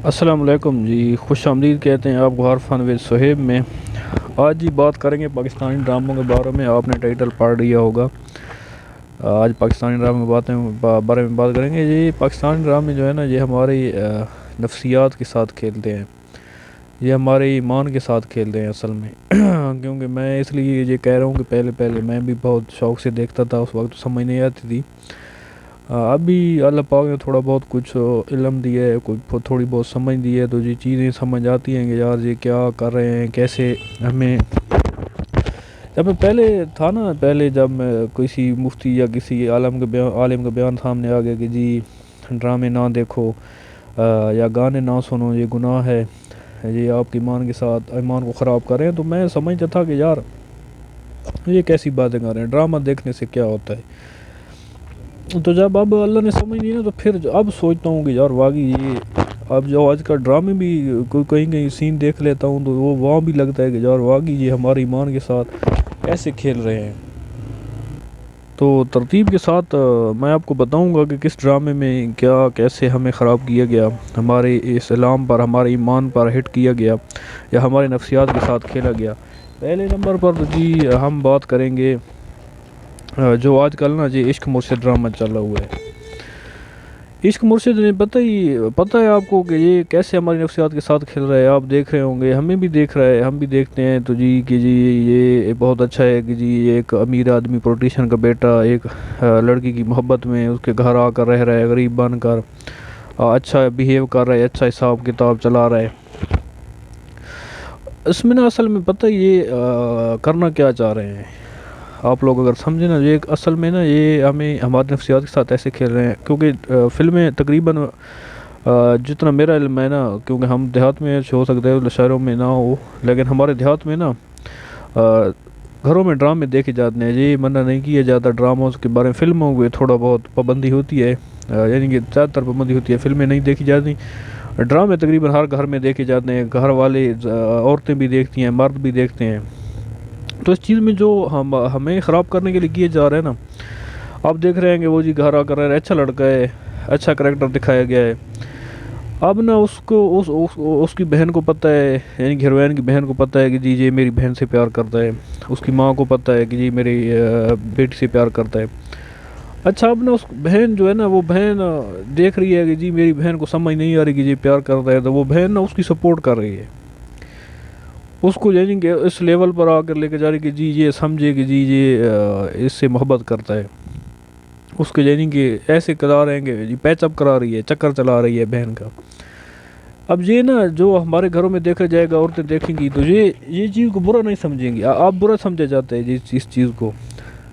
السلام علیکم جی، خوش آمدید کہتے ہیں آپ کو عرفان ود صہیب میں۔ آج جی بات کریں گے پاکستانی ڈراموں کے بارے میں۔ آپ نے ٹائٹل پڑھ لیا ہوگا۔ آج پاکستانی ڈرامے کے بارے میں بات کریں گے جی۔ پاکستانی ڈرامے جو ہے نا، یہ ہماری نفسیات کے ساتھ کھیلتے ہیں، یہ ہمارے ایمان کے ساتھ کھیلتے ہیں اصل میں کیونکہ میں اس لیے یہ کہہ رہا ہوں کہ پہلے میں بھی بہت شوق سے دیکھتا تھا، اس وقت سمجھ نہیں آتی تھی۔ ابھی اللہ پاک نے تھوڑا بہت کچھ علم دیا ہے، کچھ تھوڑی بہت سمجھ دی ہے، تو یہ چیزیں سمجھ آتی ہیں کہ یار یہ کیا کر رہے ہیں، کیسے ہمیں۔ جب میں پہلے تھا نا، پہلے جب میں کسی مفتی یا کسی عالم کا بیان سامنے آ گیا کہ جی ڈرامے نہ دیکھو یا گانے نہ سنو، یہ گناہ ہے، یہ آپ کے ایمان کو خراب کر رہے ہیں، تو میں سمجھتا تھا کہ یار یہ کیسی باتیں کر رہے ہیں، ڈرامہ دیکھنے سے کیا ہوتا ہے۔ تو جب اب اللہ نے سمجھ لی نا، تو پھر اب سوچتا ہوں کہ یار واقعی یہ اب جو آج کل ڈرامے بھی کہیں سین دیکھ لیتا ہوں، تو وہ وہاں بھی لگتا ہے کہ یار واقعی یہ ہمارے ایمان کے ساتھ کیسے کھیل رہے ہیں۔ تو ترتیب کے ساتھ میں آپ کو بتاؤں گا کہ کس ڈرامے میں کیا کیسے ہمیں خراب کیا گیا، ہمارے اسلام پر، ہمارے ایمان پر ہٹ کیا گیا، یا ہمارے نفسیات کے ساتھ کھیلا گیا۔ پہلے نمبر پر جی ہم بات کریں گے جو آج کل نا جی عشق مرشد ڈرامہ چلا ہوا ہے۔ عشق مرشد میں پتہ ہے آپ کو کہ یہ کیسے ہماری نفسیات کے ساتھ کھیل رہا ہے۔ آپ دیکھ رہے ہوں گے، ہمیں بھی دیکھ رہا ہے، ہم بھی دیکھتے ہیں تو جی کہ جی یہ بہت اچھا ہے کہ جی ایک امیر آدمی پولیٹیشین کا بیٹا ایک لڑکی کی محبت میں اس کے گھر آ کر رہ رہا ہے، غریب بن کر اچھا بیہیو کر رہا ہے، اچھا حساب کتاب چلا رہا ہے۔ اس میں نا اصل میں پتہ یہ کرنا کیا چاہ رہے ہیں آپ لوگ، اگر سمجھیں نا، یہ اصل میں نا یہ ہمیں ہماری نفسیات کے ساتھ ایسے کھیل رہے ہیں، کیونکہ فلمیں تقریباً جتنا میرا علم ہے نا، کیونکہ ہم دیہات میں ہو سکتے ہیں شہروں میں نہ ہو، لیکن ہمارے دیہات میں نا گھروں میں ڈرامے دیکھے جاتے ہیں، یہ منع نہیں کیا جاتا ڈراموں کے بارے میں۔ فلموں میں تھوڑا بہت پابندی ہوتی ہے، یعنی کہ زیادہ تر پابندی ہوتی ہے، فلمیں نہیں دیکھی جاتی۔ ڈرامے تقریباً ہر گھر میں دیکھے جاتے ہیں، گھر والے عورتیں بھی دیکھتی ہیں، مرد بھی دیکھتے ہیں۔ تو اس چیز میں جو ہمیں خراب کرنے کے لیے کیے جا رہے ہیں نا، آپ دیکھ رہے ہیں کہ وہ جی گھر آ کر رہے ہیں، اچھا لڑکا ہے، اچھا کریکٹر دکھایا گیا ہے۔ اب نا اس کی بہن کو پتہ ہے، یعنی ہیروئن کی بہن کو پتہ ہے کہ جی یہ میری بہن سے پیار کرتا ہے، اس کی ماں کو پتہ ہے کہ جی میری بیٹی سے پیار کرتا ہے۔ اچھا اب نا اس بہن جو ہے نا، وہ بہن دیکھ رہی ہے کہ جی میری بہن کو سمجھ نہیں آ رہی کہ جی پیار کرتا ہے، تو وہ بہن نا اس کی سپورٹ کر رہی ہے، اس کو یعنی کہ اس لیول پر آ کر لے کے جا رہی کہ جی یہ سمجھے کہ جی یہ اس سے محبت کرتا ہے، اس کے یعنی کہ ایسے کرا رہے ہیں کہ جی پیچ اپ کرا رہی ہے، چکر چلا رہی ہے بہن کا۔ اب یہ نا جو ہمارے گھروں میں دیکھا جائے گا، عورتیں دیکھیں گی تو یہ چیز کو برا نہیں سمجھیں گی، آپ برا سمجھے جاتے ہیں اس چیز کو۔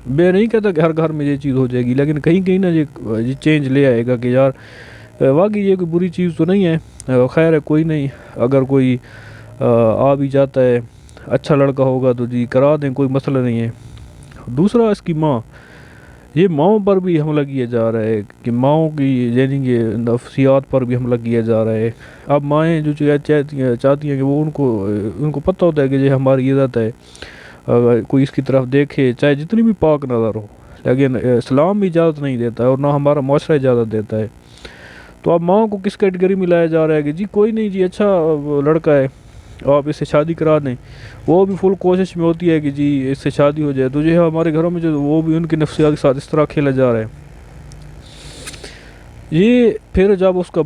میں نہیں کہتا کہ ہر گھر میں یہ چیز ہو جائے گی، لیکن کہیں نا یہ چینج لے آئے گا کہ یار واقعی یہ کوئی بری چیز تو نہیں ہے، خیر ہے کوئی نہیں، اگر کوئی آ بھی جاتا ہے، اچھا لڑکا ہوگا تو جی کرا دیں، کوئی مسئلہ نہیں ہے۔ دوسرا اس کی ماں، یہ ماؤں پر بھی حملہ کیا جا رہا ہے کہ ماؤں کی یعنی کہ نفسیات پر بھی حملہ کیا جا رہا ہے۔ اب مائیں جو چاہتی ہیں کہ وہ ان کو پتہ ہوتا ہے کہ یہ ہماری عزت ہے، کوئی اس کی طرف دیکھے چاہے جتنی بھی پاک نظر ہو، لیکن اسلام بھی اجازت نہیں دیتا ہے اور نہ ہمارا معاشرہ اجازت دیتا ہے۔ تو اب ماؤں کو کس کیٹیگری میں لایا جا رہا ہے کہ جی کوئی نہیں جی اچھا لڑکا ہے، آپ اس سے شادی کرا دیں، وہ بھی فل کوشش میں ہوتی ہے کہ جی اس سے شادی ہو جائے۔ تو یہ ہمارے گھروں میں جو وہ بھی ان کی نفسیات کے ساتھ اس طرح کھیلا جا رہا ہے۔ یہ پھر جب اس کا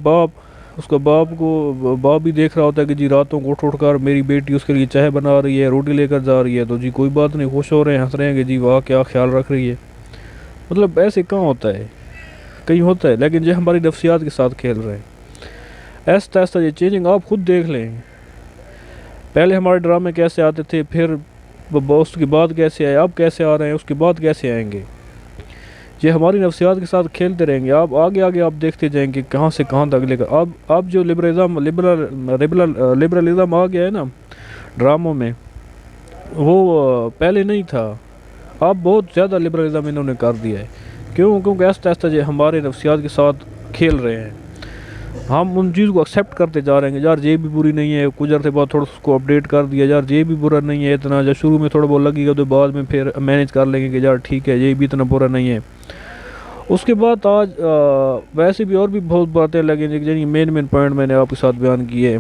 باپ بھی دیکھ رہا ہوتا ہے کہ جی راتوں کو اٹھ کر میری بیٹی اس کے لیے چائے بنا رہی ہے، روٹی لے کر جا رہی ہے، تو جی کوئی بات نہیں، خوش ہو رہے ہیں، ہنس رہے ہیں کہ جی واہ کیا خیال رکھ رہی ہے۔ مطلب ایسے کہاں ہوتا ہے، کہیں ہوتا ہے، لیکن یہ ہماری نفسیات کے ساتھ کھیل رہے ہیں۔ ایسا ایسا یہ چینجنگ آپ خود دیکھ لیں، پہلے ہمارے ڈرامے کیسے آتے تھے، پھر اس کے بعد کیسے آئے، اب کیسے آ رہے ہیں، اس کے بعد کیسے آئیں گے۔ یہ ہماری نفسیات کے ساتھ کھیلتے رہیں گے، آپ آگے آپ دیکھتے جائیں گے کہاں سے کہاں تک لے کر۔ اب جو لبرلزم آ گیا ہے نا ڈراموں میں، وہ پہلے نہیں تھا، اب بہت زیادہ لبرلزم انہوں نے کر دیا ہے۔ کیونکہ ایسا یہ ہمارے نفسیات کے ساتھ کھیل رہے ہیں، ہم ان چیز کو ایکسیپٹ کرتے جا رہے ہیں کہ یار یہ بھی بری نہیں ہے، کچھ عرصے بعد تھوڑا اس کو اپڈیٹ کر دیا، یار یہ بھی برا نہیں ہے اتنا، جب شروع میں تھوڑا بہت لگے گا تو بعد میں پھر مینیج کر لیں گے کہ یار ٹھیک ہے یہ بھی اتنا برا نہیں ہے۔ اس کے بعد آج ویسے بھی اور بھی بہت باتیں لگیں جی مین پوائنٹ میں نے آپ کے ساتھ بیان کیے.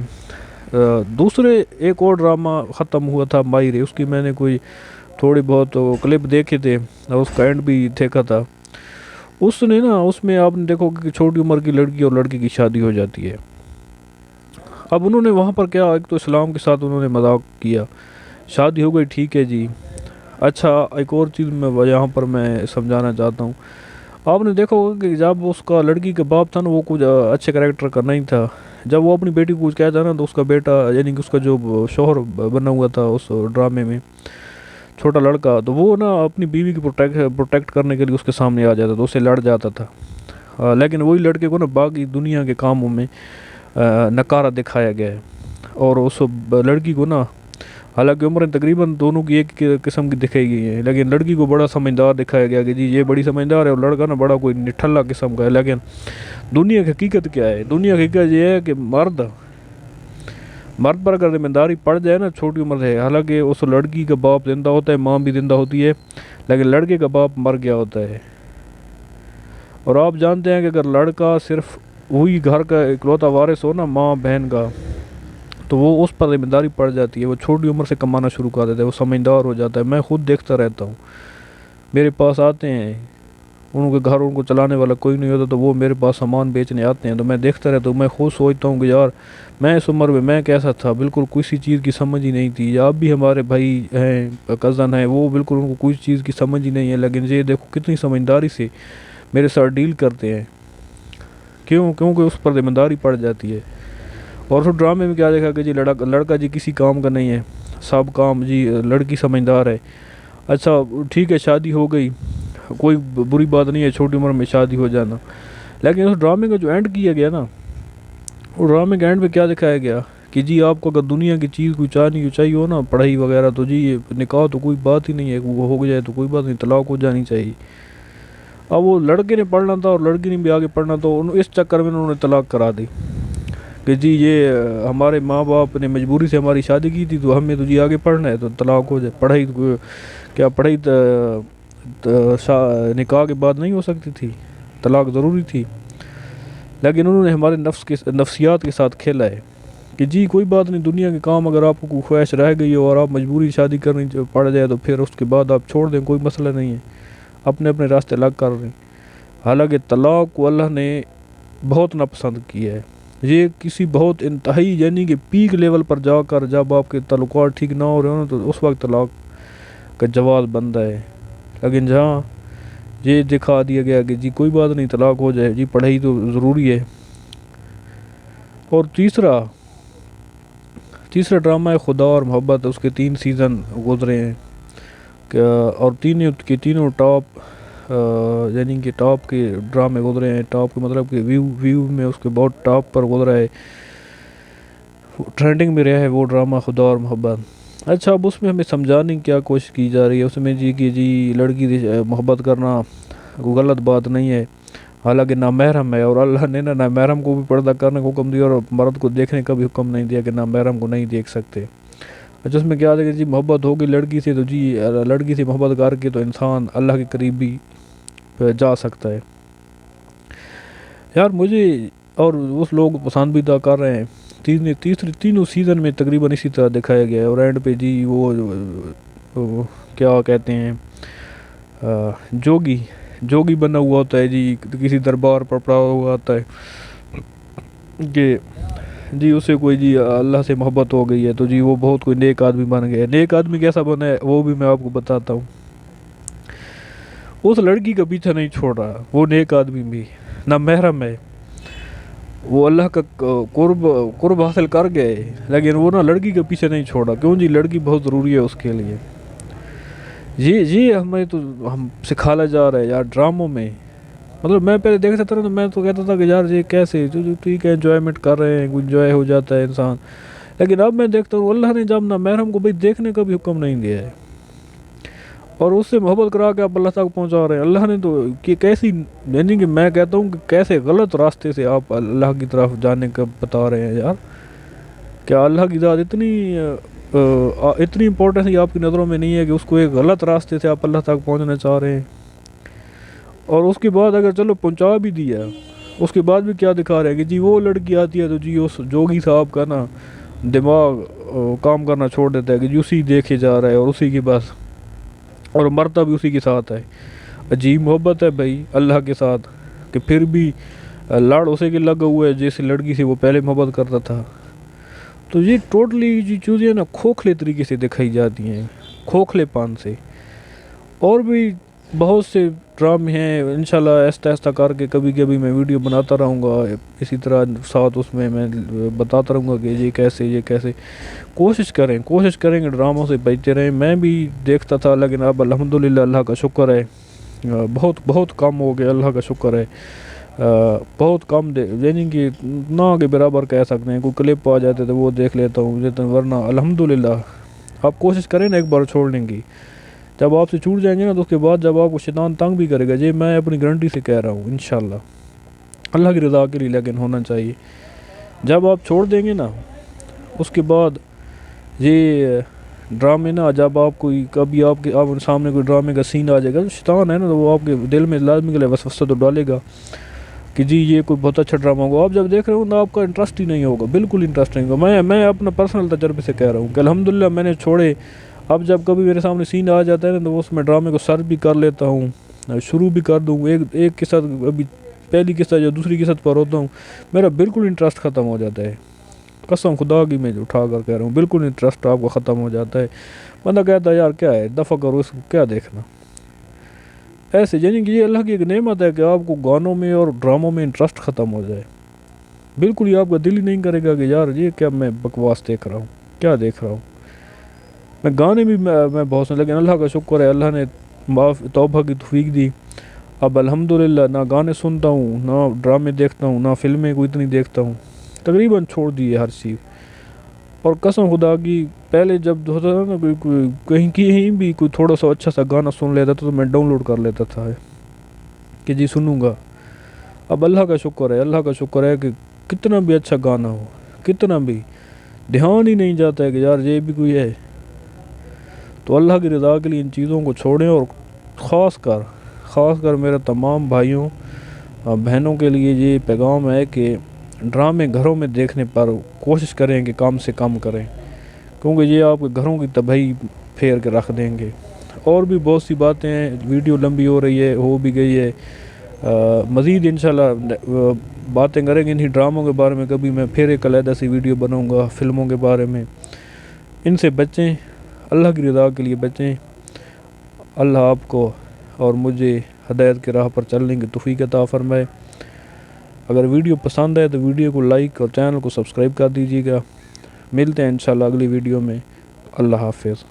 دوسرے ایک اور ڈرامہ ختم ہوا تھا ماہر، اس کی میں نے کوئی تھوڑی بہت کلپ دیکھے تھے اور اس کا اینڈ بھی دیکھا تھا. اس نے نا اس میں آپ نے دیکھو کہ چھوٹی عمر کی لڑکی اور لڑکے کی شادی ہو جاتی ہے. اب انہوں نے وہاں پر کیا، ایک تو اسلام کے ساتھ انہوں نے مذاق کیا، شادی ہو گئی ٹھیک ہے جی. اچھا ایک اور چیز میں یہاں پر میں سمجھانا چاہتا ہوں. آپ نے دیکھا ہوگا کہ جب اس کا لڑکی کا باپ تھا نا وہ کچھ اچھے کریکٹر کا نہیں تھا. جب وہ اپنی بیٹی کو کچھ کہتا نا تو اس کا بیٹا یعنی کہ اس کا جو شوہر بنا ہوا تھا اس ڈرامے میں چھوٹا لڑکا، تو وہ نا اپنی بیوی کی پروٹیکٹ کرنے کے لیے اس کے سامنے آ جاتا تھا، اس سے لڑ جاتا تھا. لیکن وہی لڑکے کو نا باقی دنیا کے کاموں میں نکارہ دکھایا گیا ہے. اور اس لڑکی کو نا حالانکہ عمریں تقریباً دونوں کی ایک قسم کی دکھائی گئی ہیں، لیکن لڑکی کو بڑا سمجھدار دکھایا گیا کہ جی یہ بڑی سمجھدار ہے، اور لڑکا نا بڑا کوئی نٹھلا قسم کا ہے. لیکن دنیا کی حقیقت کیا ہے؟ دنیا کی حقیقت یہ ہے کہ مرد پر اگر ذمہ داری پڑ جائے نا چھوٹی عمر سے، حالانکہ اس لڑکی کا باپ زندہ ہوتا ہے، ماں بھی زندہ ہوتی ہے، لیکن لڑکے کا باپ مر گیا ہوتا ہے. اور آپ جانتے ہیں کہ اگر لڑکا صرف وہی گھر کا اکلوتا وارث ہو نا ماں بہن کا، تو وہ اس پر ذمہ داری پڑ جاتی ہے، وہ چھوٹی عمر سے کمانا شروع کر دیتا ہے، وہ سمجھدار ہو جاتا ہے. میں خود دیکھتا رہتا ہوں، میرے پاس آتے ہیں، ان کے گھر ان کو چلانے والا کوئی نہیں ہوتا تو وہ میرے پاس سامان بیچنے آتے ہیں، تو میں دیکھتا رہتا ہوں. میں خود سوچتا ہوں کہ یار میں اس عمر میں کیسا تھا، بالکل کسی چیز کی سمجھ ہی نہیں تھی. اب بھی ہمارے بھائی ہیں کزن ہیں، وہ بالکل ان کو کوئی چیز کی سمجھ ہی نہیں ہے، لیکن یہ دیکھو کتنی سمجھداری سے میرے ساتھ ڈیل کرتے ہیں. کیونکہ اس پر ذمہ داری پڑ جاتی ہے. اور اس ڈرامے میں کیا دیکھا کہ جی لڑکا جی کسی کام کا نہیں ہے، سب کام جی لڑکی سمجھدار ہے. اچھا ٹھیک ہے شادی ہو گئی، کوئی بری بات نہیں ہے چھوٹی عمر میں شادی ہو جانا، لیکن اس ڈرامے کا جو اینڈ کیا گیا نا، وہ ڈرامے کے اینڈ پہ کیا دکھایا گیا کہ جی آپ کو اگر دنیا کی چیز کوئی چاہیے ہو نا، پڑھائی وغیرہ، تو جی یہ نکاح تو کوئی بات ہی نہیں ہے، وہ ہو جائے تو کوئی بات نہیں، طلاق ہو جانی چاہیے. اب وہ لڑکے نے پڑھنا تھا اور لڑکی نے بھی آگے پڑھنا، تو اس چکر میں انہوں نے طلاق کرا دی کہ جی یہ ہمارے ماں باپ نے مجبوری سے ہماری شادی کی تھی، تو ہمیں تو جی آگے پڑھنا ہے تو طلاق ہو جائے. پڑھائی نکاح کے بعد نہیں ہو سکتی تھی، طلاق ضروری تھی. لیکن انہوں نے ہمارے نفسیات کے ساتھ کھیلا ہے کہ جی کوئی بات نہیں، دنیا کے کام اگر آپ کو کوئی خواہش رہ گئی ہو اور آپ مجبوری شادی کرنی پڑ جائے تو پھر اس کے بعد آپ چھوڑ دیں، کوئی مسئلہ نہیں ہے، اپنے راستے الگ کر رہے ہیں. حالانکہ طلاق کو اللہ نے بہت ناپسند کیا ہے. یہ کسی بہت انتہائی یعنی کہ پیک لیول پر جا کر جب آپ کے تعلقات ٹھیک نہ ہو رہے ہوں تو اس وقت طلاق کا جواز بنتا ہے. لیکن جہاں یہ دکھا دیا گیا کہ جی کوئی بات نہیں طلاق ہو جائے، جی پڑھائی تو ضروری ہے. اور تیسرا ڈرامہ ہے خدا اور محبت، اس کے 3 سیزن گزرے ہیں اور تینوں ٹاپ یعنی کہ ٹاپ کے ڈرامے گزرے ہیں. ٹاپ کے مطلب کہ ویو میں اس کے بہت ٹاپ پر گزرا ہے، ٹرینڈنگ میں رہا ہے وہ ڈرامہ خدا اور محبت. اچھا اب اس میں ہمیں سمجھانے کی کیا کوشش کی جا رہی ہے اس میں جی کہ جی لڑکی سے محبت کرنا کوئی غلط بات نہیں ہے، حالانکہ نامحرم ہے، اور اللہ نے نامحرم کو بھی پردہ کرنے کا حکم دیا اور مرد کو دیکھنے کا بھی حکم نہیں دیا کہ نامحرم کو نہیں دیکھ سکتے. اچھا اس میں کیا ہے کہ جی محبت ہوگی لڑکی سے، تو جی لڑکی سے محبت کر کے تو انسان اللہ کے قریب بھی جا سکتا ہے. یار مجھے اور اس لوگ پسند بھی کر رہے ہیں. تینوں سیزن میں تقریباً اسی طرح دکھایا گیا ہے، اور اینڈ پہ جی وہ کیا کہتے ہیں جوگی بنا ہوا ہوتا ہے جی، کسی دربار پر پڑا ہوا ہوتا ہے کہ جی اسے کوئی جی اللہ سے محبت ہو گئی ہے تو جی وہ بہت کوئی نیک آدمی بن گیا ہے. نیک آدمی کیسا بنا ہے وہ بھی میں آپ کو بتاتا ہوں. اس لڑکی کا پیچھا نہیں چھوڑ رہا، وہ نیک آدمی بھی نہ محرم ہے، وہ اللہ کا قرب حاصل کر گئے، لیکن وہ نہ لڑکی کا پیچھے نہیں چھوڑا. کیوں جی لڑکی بہت ضروری ہے اس کے لیے. یہ ہمیں تو ہم سکھالا جا رہا ہے یار ڈراموں میں. مطلب میں پہلے دیکھتا تھا تو میں تو کہتا تھا کہ یار یہ کیسے ٹھیک ہے انجوائمنٹ کر رہے ہیں، انجوائے ہو جاتا ہے انسان، لیکن اب میں دیکھتا ہوں اللہ نے جب نہ محرم کو بھائی دیکھنے کا بھی حکم نہیں دیا ہے اور اس سے محبت کرا کے آپ اللہ تک پہنچا رہے ہیں. اللہ نے تو کہ کیسی یعنی کہ میں کہتا ہوں کہ کیسے غلط راستے سے آپ اللہ کی طرف جانے کا بتا رہے ہیں. یار کیا اللہ کی ذات اتنی امپورٹنس آپ کی نظروں میں نہیں ہے کہ اس کو ایک غلط راستے سے آپ اللہ تک پہنچنا چاہ رہے ہیں؟ اور اس کے بعد اگر چلو پہنچا بھی دیا، اس کے بعد بھی کیا دکھا رہے ہیں کہ جی وہ لڑکی آتی ہے تو جی اس جوگی صاحب کا نا دماغ کام کرنا چھوڑ دیتا ہے کہ جی اسی دیکھے جا رہا ہے اور اسی کی بس، اور مرتا بھی اسی کے ساتھ ہے۔ عجیب محبت ہے بھائی اللہ کے ساتھ کہ پھر بھی لڑ اسے کے لگا ہوا ہے جس لڑکی سے وہ پہلے محبت کرتا تھا۔ تو یہ ٹوٹلی یہ چیزیں نا کھوکھلے طریقے سے دکھائی جاتی ہیں، کھوکھلے پان سے۔ اور بھی بہت سے ڈرامے ہیں، انشاءاللہ آہستہ آہستہ کر کے کبھی کبھی میں ویڈیو بناتا رہوں گا، اسی طرح ساتھ اس میں بتاتا رہوں گا کہ یہ کیسے کوشش کریں کہ ڈراموں سے بچتے رہیں۔ میں بھی دیکھتا تھا لیکن اب الحمدللہ اللہ کا شکر ہے بہت کم ہو گیا، اللہ کا شکر ہے بہت کم یعنی کہ نہ کے برابر کہہ سکتے ہیں، کوئی کلپ آ جاتے تو وہ دیکھ لیتا ہوں، ورنہ الحمدللہ۔ آپ کوشش کریں نا ایک بار چھوڑنے کی، جب آپ سے چھوٹ جائیں گے نا تو اس کے بعد جب آپ کو شیطان تنگ بھی کرے گا، یہ میں اپنی گارنٹی سے کہہ رہا ہوں انشاءاللہ، اللہ کی رضا کے لیے لیکن ہونا چاہیے۔ جب آپ چھوڑ دیں گے نا اس کے بعد یہ ڈرامے نا، جب آپ کوئی کبھی آپ سامنے کوئی ڈرامے کا سین آ جائے گا تو شیطان ہے نا تو وہ آپ کے دل میں لازمی کے لیے وسوسہ تو ڈالے گا کہ جی یہ کوئی بہت اچھا ڈرامہ ہوگا۔ آپ جب دیکھ رہے ہو نا آپ کا انٹرسٹ ہی نہیں ہوگا، بالکل انٹرسٹ نہیں ہوگا۔ میں اپنا پرسنل تجربے سے کہہ رہا ہوں کہ الحمدللہ میں نے چھوڑے۔ اب جب کبھی میرے سامنے سین آ جاتا ہے نا تو اس میں ڈرامے کو سرچ بھی کر لیتا ہوں، شروع بھی کر دوں، ایک کے ساتھ ابھی پہلی قسط یا دوسری قسط پر ہوتا ہوں، میرا بالکل انٹرسٹ ختم ہو جاتا ہے، قسم خدا کی میں اٹھا کر کہہ رہا ہوں، بالکل انٹرسٹ آپ کو ختم ہو جاتا ہے۔ بندہ کہتا ہے یار کیا ہے، دفع کرو اس کو، کیا دیکھنا ایسے، یعنی کہ یہ اللہ کی ایک نعمت ہے کہ آپ کو گانوں میں اور ڈراموں میں انٹرسٹ ختم ہو جائے، بالکل ہی آپ کا دل ہی نہیں کرے گا کہ یار یہ کیا میں بکواس دیکھ رہا ہوں، کیا دیکھ رہا ہوں۔ میں گانے بھی میں بہت لیکن اللہ کا شکر ہے اللہ نے توبہ کی توفیق دی، اب الحمدللہ نہ گانے سنتا ہوں، نہ ڈرامے دیکھتا ہوں، نہ فلمیں کوئی اتنی دیکھتا ہوں، تقریباً چھوڑ دی ہے ہر چیز۔ اور قسم خدا کی پہلے جب ہوتا تھا نا کہیں بھی کوئی تھوڑا سا اچھا سا گانا سن لیتا تھا تو میں ڈاؤن لوڈ کر لیتا تھا کہ جی سنوں گا۔ اب اللہ کا شکر ہے کہ کتنا بھی اچھا گانا ہو، کتنا بھی دھیان ہی نہیں جاتا ہے کہ یار یہ بھی کوئی ہے۔ تو اللہ کی رضا کے لیے ان چیزوں کو چھوڑیں، اور خاص کر میرے تمام بھائیوں بہنوں کے لیے یہ پیغام ہے کہ ڈرامے گھروں میں دیکھنے پر کوشش کریں کہ کم سے کم کریں، کیونکہ یہ آپ کے گھروں کی تباہی پھیر کے رکھ دیں گے۔ اور بھی بہت سی باتیں ہیں، ویڈیو لمبی ہو رہی ہے، ہو بھی گئی ہے، مزید انشاءاللہ باتیں کریں گے انہی ڈراموں کے بارے میں، کبھی میں پھر ایک علیحدہ سی ویڈیو بناؤں گا فلموں کے بارے میں۔ ان سے بچیں، اللہ کی رضا کے لیے بچیں، اللہ آپ کو اور مجھے ہدایت کی راہ پر چلنے کی توفیق عطا فرمائے۔ اگر ویڈیو پسند ہے تو ویڈیو کو لائک اور چینل کو سبسکرائب کر دیجیے گا۔ ملتے ہیں انشاءاللہ اگلی ویڈیو میں، اللہ حافظ۔